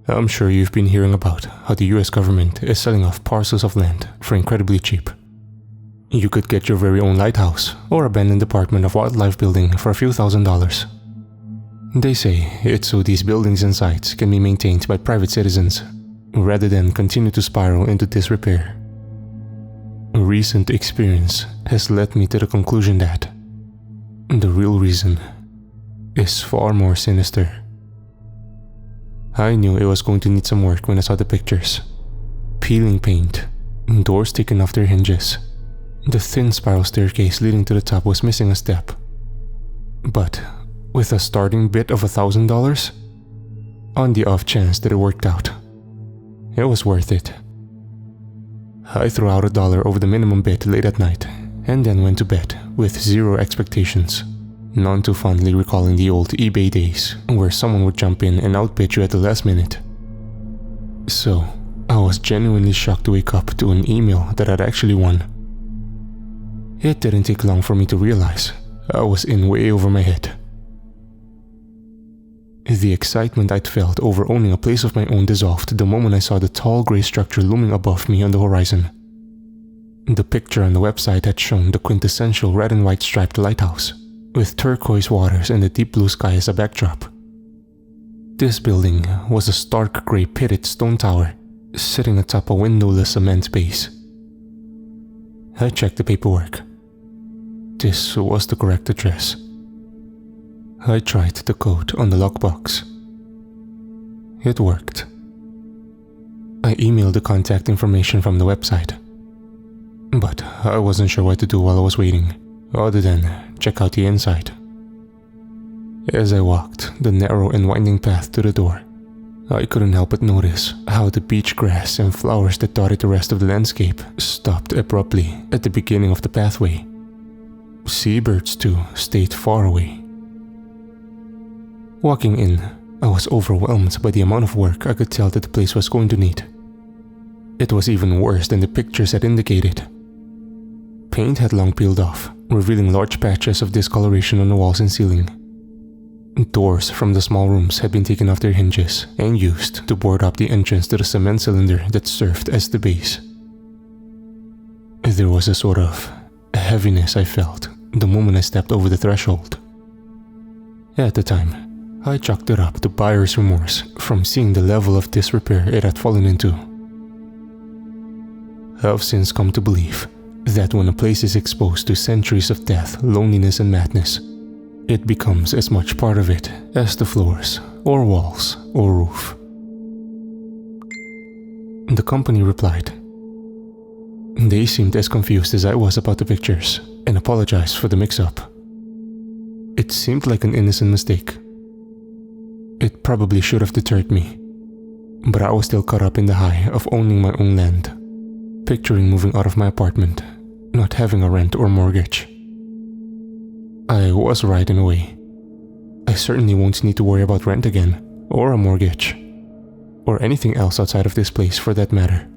I'm sure you've been hearing about how the US government is selling off parcels of land for incredibly cheap. You could get your very own lighthouse or abandoned Department of Wildlife building for a few $1,000s. They say it's so these buildings and sites can be maintained by private citizens rather than continue to spiral into disrepair. Recent experience has led me to the conclusion that the real reason is far more sinister. I knew it was going to need some work when I saw the pictures. Peeling paint, doors taken off their hinges. The thin spiral staircase leading to the top was missing a step. But with a starting bid of $1,000, on the off chance that it worked out, it was worth it. I threw out $1 over the minimum bid late at night and then went to bed with zero expectations. None too fondly recalling the old eBay days where someone would jump in and outbid you at the last minute. So, I was genuinely shocked to wake up to an email that I'd actually won. It didn't take long for me to realize I was in way over my head. The excitement I'd felt over owning a place of my own dissolved the moment I saw the tall grey structure looming above me on the horizon. The picture on the website had shown the quintessential red and white striped lighthouse, with turquoise waters and the deep blue sky as a backdrop. This building was a stark grey pitted stone tower, sitting atop a windowless cement base. I checked the paperwork. This was the correct address. I tried the code on the lockbox. It worked. I emailed the contact information from the website, but I wasn't sure what to do while I was waiting, other than check out the inside. As I walked the narrow and winding path to the door, I couldn't help but notice how the beach grass and flowers that dotted the rest of the landscape stopped abruptly at the beginning of the pathway. Seabirds, too, stayed far away. Walking in, I was overwhelmed by the amount of work I could tell that the place was going to need. It was even worse than the pictures had indicated. Paint had long peeled off, revealing large patches of discoloration on the walls and ceiling. Doors from the small rooms had been taken off their hinges and used to board up the entrance to the cement cylinder that served as the base. There was a sort of heaviness I felt the moment I stepped over the threshold. At the time, I chalked it up to buyer's remorse from seeing the level of disrepair it had fallen into. I've since come to believe that when a place is exposed to centuries of death, loneliness, and madness, it becomes as much part of it as the floors, or walls, or roof. The company replied. They seemed as confused as I was about the pictures and apologized for the mix-up. It seemed like an innocent mistake. It probably should have deterred me, but I was still caught up in the high of owning my own land, picturing moving out of my apartment, not having a rent or mortgage. I was right in a way. I certainly won't need to worry about rent again, or a mortgage, or anything else outside of this place for that matter.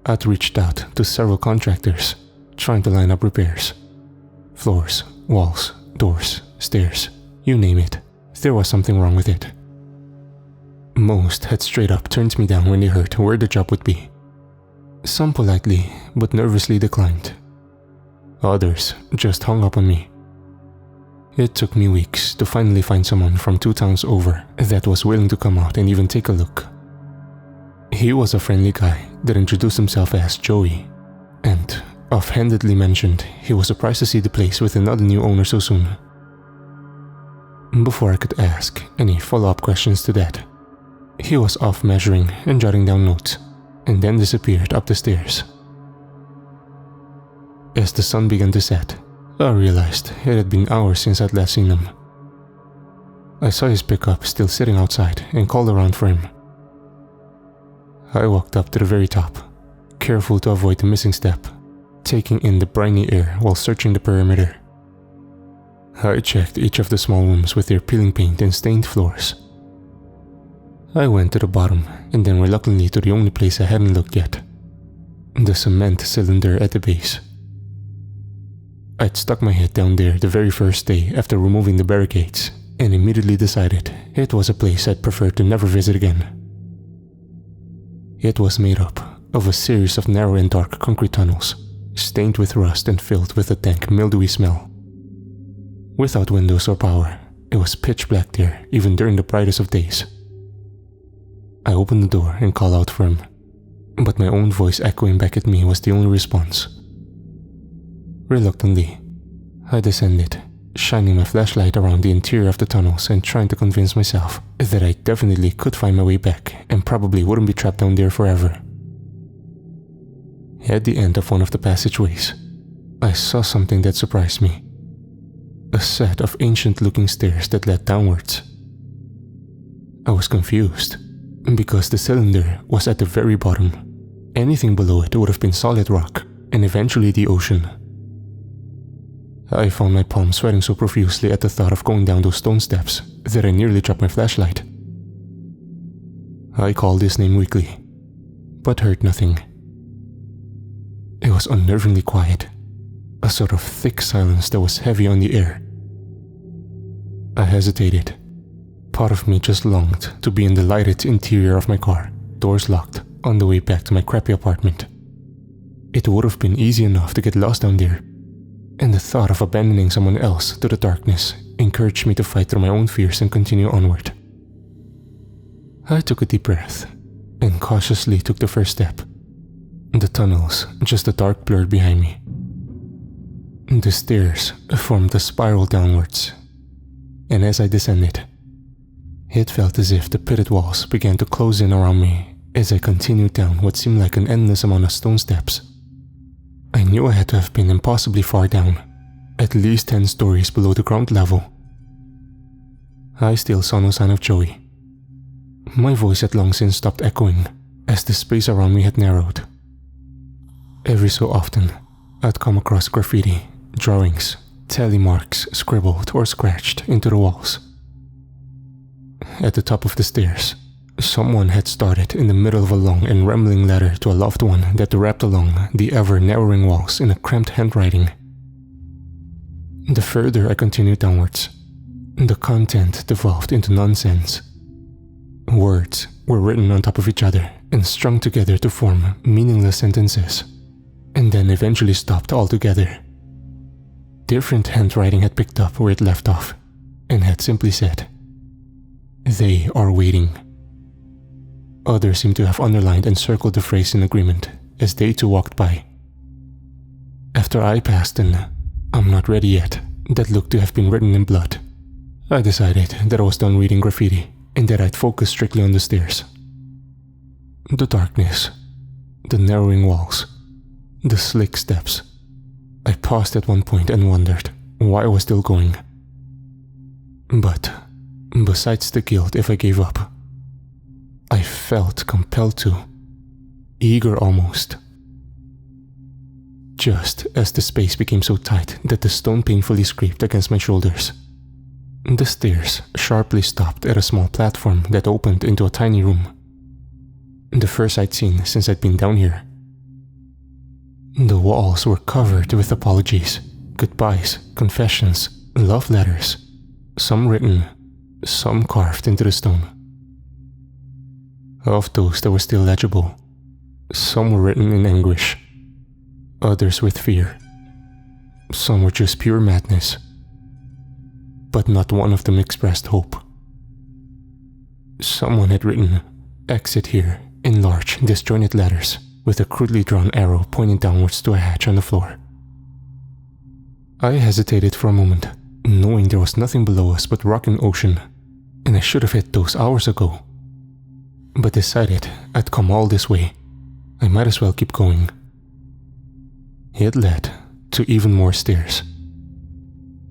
I'd reached out to several contractors, trying to line up repairs. Floors, walls, doors, stairs, you name it, there was something wrong with it. Most had straight up turned me down when they heard where the job would be. Some politely but nervously declined. Others just hung up on me. It took me weeks to finally find someone from 2 towns over that was willing to come out and even take a look. He was a friendly guy that introduced himself as Joey, and offhandedly mentioned he was surprised to see the place with another new owner so soon. Before I could ask any follow-up questions to that, he was off measuring and jotting down notes, and then disappeared up the stairs. As the sun began to set, I realized it had been hours since I'd last seen him. I saw his pickup still sitting outside and called around for him. I walked up to the very top, careful to avoid the missing step, taking in the briny air while searching the perimeter. I checked each of the small rooms with their peeling paint and stained floors. I went to the bottom and then reluctantly to the only place I hadn't looked yet, the cement cylinder at the base. I'd stuck my head down there the very first day after removing the barricades and immediately decided it was a place I'd prefer to never visit again. It was made up of a series of narrow and dark concrete tunnels, stained with rust and filled with a dank, mildewy smell. Without windows or power, it was pitch black there even during the brightest of days. I opened the door and called out for him, but my own voice echoing back at me was the only response. Reluctantly, I descended, shining my flashlight around the interior of the tunnels and trying to convince myself that I definitely could find my way back and probably wouldn't be trapped down there forever. At the end of one of the passageways, I saw something that surprised me. A set of ancient-looking stairs that led downwards. I was confused, because the cylinder was at the very bottom. Anything below it would have been solid rock, and eventually the ocean. I found my palms sweating so profusely at the thought of going down those stone steps that I nearly dropped my flashlight. I called his name weakly, but heard nothing. It was unnervingly quiet, a sort of thick silence that was heavy on the air. I hesitated. Part of me just longed to be in the lighted interior of my car, doors locked, on the way back to my crappy apartment. It would have been easy enough to get lost down there, and the thought of abandoning someone else to the darkness encouraged me to fight through my own fears and continue onward. I took a deep breath and cautiously took the first step. The tunnels just a dark blur behind me. The stairs formed a spiral downwards, and as I descended, it felt as if the pitted walls began to close in around me as I continued down what seemed like an endless amount of stone steps. I knew I had to have been impossibly far down, at least 10 stories below the ground level. I still saw no sign of Joey. My voice had long since stopped echoing as the space around me had narrowed. Every so often, I'd come across graffiti, drawings, tally marks scribbled or scratched into the walls. At the top of the stairs, someone had started in the middle of a long and rambling letter to a loved one that wrapped along the ever-narrowing walls in a cramped handwriting. The further I continued downwards, the content devolved into nonsense. Words were written on top of each other and strung together to form meaningless sentences, and then eventually stopped altogether. Different handwriting had picked up where it left off, and had simply said, "They are waiting." Others seemed to have underlined and circled the phrase in agreement as they too walked by. After I passed an "I'm not ready yet" that looked to have been written in blood, I decided that I was done reading graffiti and that I'd focus strictly on the stairs. The darkness, the narrowing walls, the slick steps. I paused at one point and wondered why I was still going. But besides the guilt if I gave up, I felt compelled to, eager almost. Just as the space became so tight that the stone painfully scraped against my shoulders, the stairs sharply stopped at a small platform that opened into a tiny room. The first I'd seen since I'd been down here. The walls were covered with apologies, goodbyes, confessions, love letters, some written, some carved into the stone. Of those that were still legible, some were written in anguish, others with fear, some were just pure madness, but not one of them expressed hope. Someone had written, "Exit here," in large, disjointed letters, with a crudely drawn arrow pointing downwards to a hatch on the floor. I hesitated for a moment, knowing there was nothing below us but rock and ocean, and I should have hit those hours ago. But decided I'd come all this way, I might as well keep going. It led to even more stairs.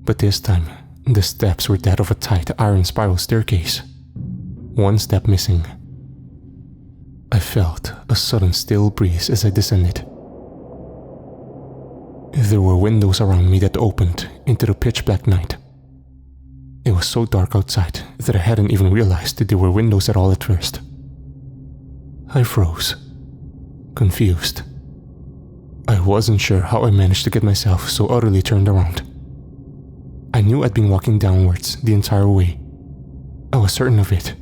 But this time, the steps were that of a tight iron spiral staircase, one step missing. I felt a sudden still breeze as I descended. There were windows around me that opened into the pitch black night. It was so dark outside that I hadn't even realized that there were windows at all at first. I froze, confused. I wasn't sure how I managed to get myself so utterly turned around. I knew I'd been walking downwards the entire way. I was certain of it.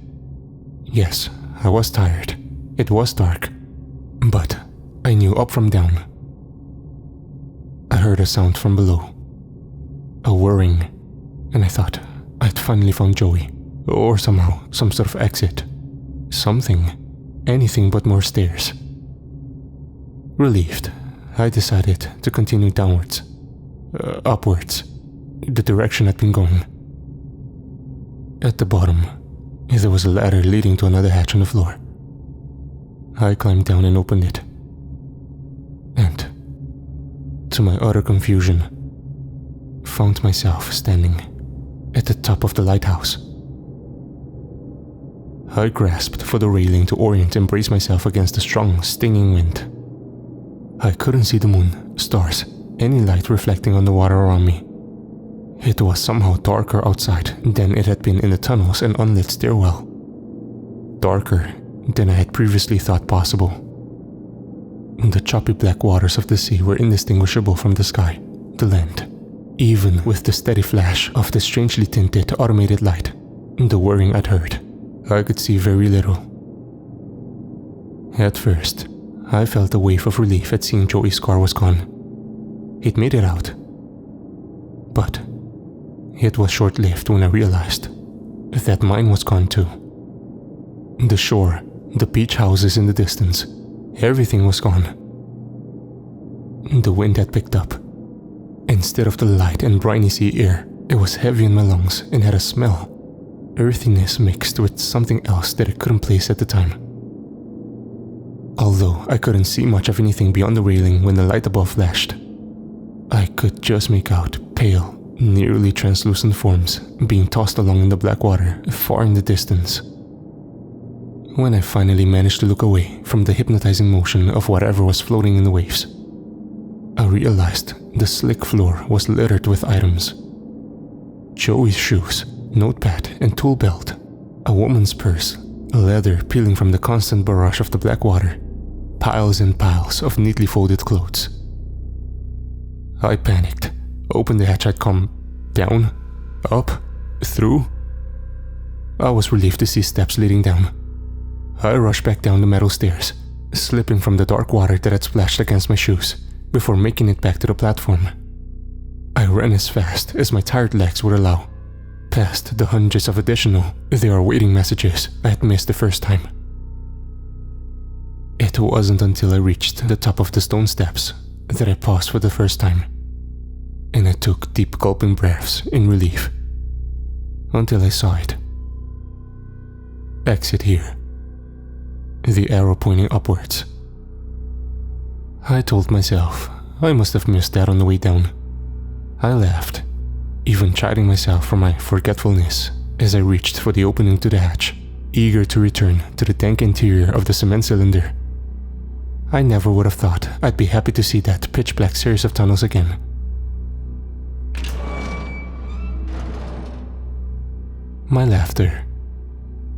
Yes, I was tired. It was dark. But I knew up from down. I heard a sound from below. A whirring, and I thought I'd finally found Joey, or somehow some sort of exit. Something, anything but more stairs. Relieved, I decided to continue downwards, upwards, the direction I'd been going. At the bottom, there was a ladder leading to another hatch on the floor. I climbed down and opened it. And, to my utter confusion, found myself standing at the top of the lighthouse. I grasped for the railing to orient and brace myself against the strong, stinging wind. I couldn't see the moon, stars, any light reflecting on the water around me. It was somehow darker outside than it had been in the tunnels and unlit stairwell. Darker than I had previously thought possible. The choppy black waters of the sea were indistinguishable from the sky, the land, even with the steady flash of the strangely tinted automated light. The whirring I'd heard, I could see very little. At first, I felt a wave of relief at seeing Joey's car was gone. He'd made it out. But it was short-lived when I realized that mine was gone too. The shore, the beach houses in the distance, everything was gone. The wind had picked up. Instead of the light and briny sea air, it was heavy in my lungs and had a smell. Earthiness mixed with something else that I couldn't place at the time. Although I couldn't see much of anything beyond the railing when the light above flashed, I could just make out pale, nearly translucent forms being tossed along in the black water far in the distance. When I finally managed to look away from the hypnotizing motion of whatever was floating in the waves, I realized the slick floor was littered with items. Joey's shoes, notepad and tool belt, a woman's purse, leather peeling from the constant barrage of the black water, piles and piles of neatly folded clothes. I panicked, opened the hatch I'd come down, up, through. I was relieved to see steps leading down. I rushed back down the metal stairs, slipping from the dark water that had splashed against my shoes before making it back to the platform. I ran as fast as my tired legs would allow, past the hundreds of additional "they are waiting" messages I had missed the first time. It wasn't until I reached the top of the stone steps that I paused for the first time, and I took deep gulping breaths in relief, until I saw it. Exit here. The arrow pointing upwards. I told myself I must have missed that on the way down. I laughed, even chiding myself for my forgetfulness as I reached for the opening to the hatch, eager to return to the dank interior of the cement cylinder. I never would have thought I'd be happy to see that pitch-black series of tunnels again. My laughter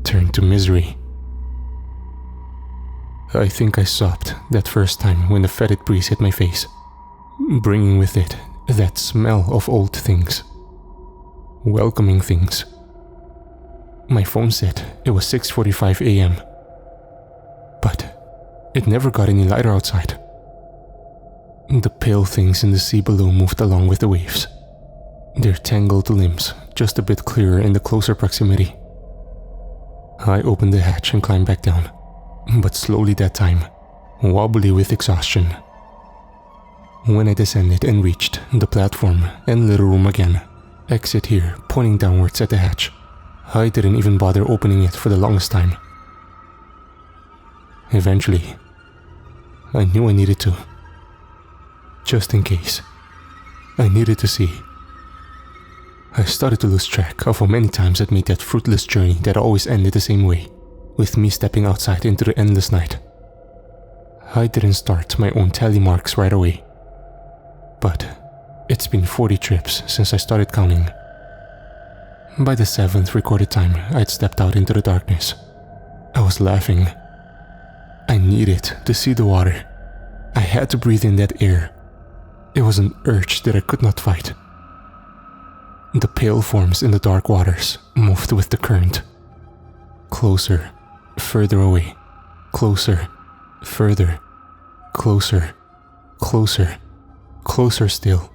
turned to misery. I think I sobbed that first time when the fetid breeze hit my face, bringing with it that smell of old things, welcoming things. My phone said it was 6:45 a.m., but it never got any lighter outside. The pale things in the sea below moved along with the waves, their tangled limbs just a bit clearer in the closer proximity. I opened the hatch and climbed back down, but slowly that time, wobbly with exhaustion. When I descended and reached the platform and little room again, exit here pointing downwards at the hatch, I didn't even bother opening it for the longest time. Eventually, I knew I needed to. Just in case. I needed to see. I started to lose track of how many times I'd made that fruitless journey that always ended the same way, with me stepping outside into the endless night. I didn't start my own tally marks right away, but it's been 40 trips since I started counting. By the 7th recorded time I'd stepped out into the darkness, I was laughing. I needed to see the water. I had to breathe in that air. It was an urge that I could not fight. The pale forms in the dark waters moved with the current. Closer, further away, closer, further, closer, closer, closer still.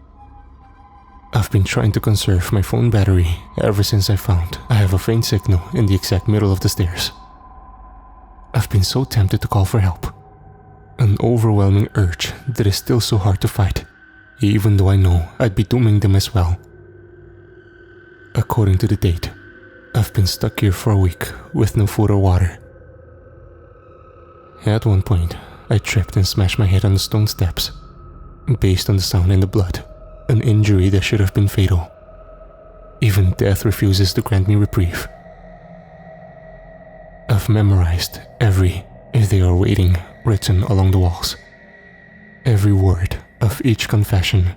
I've been trying to conserve my phone battery ever since I found I have a faint signal in the exact middle of the stairs. I've been so tempted to call for help. An overwhelming urge that is still so hard to fight, even though I know I'd be dooming them as well. According to the date, I've been stuck here for a week with no food or water. At one point, I tripped and smashed my head on the stone steps. Based on the sound and the blood, an injury that should have been fatal. Even death refuses to grant me reprieve. I've memorized every "if they are waiting" written along the walls. Every word of each confession.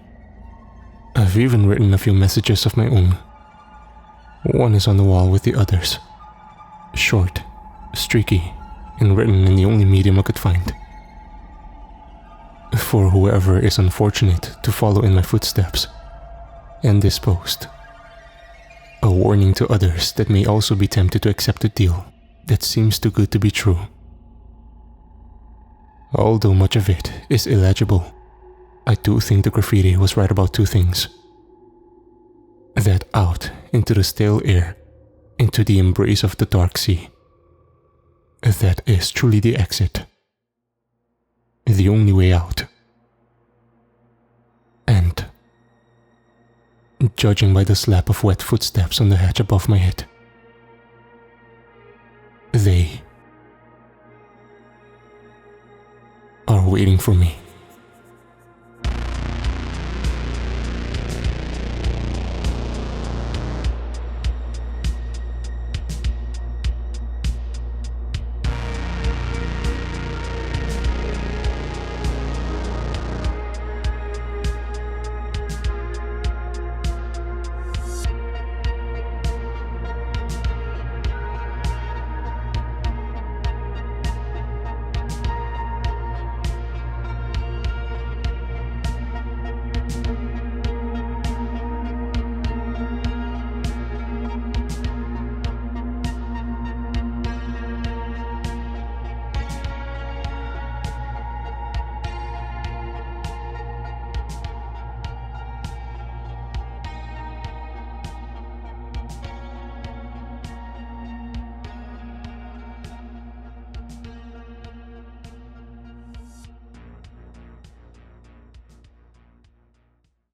I've even written a few messages of my own. One is on the wall with the others. Short, streaky, and written in the only medium I could find. For whoever is unfortunate to follow in my footsteps. And this post. A warning to others that may also be tempted to accept a deal that seems too good to be true. Although much of it is illegible, I do think the graffiti was right about two things. That out into the stale air, into the embrace of the dark sea. That is truly the exit. The only way out. And, judging by the slap of wet footsteps on the hatch above my head, they are waiting for me.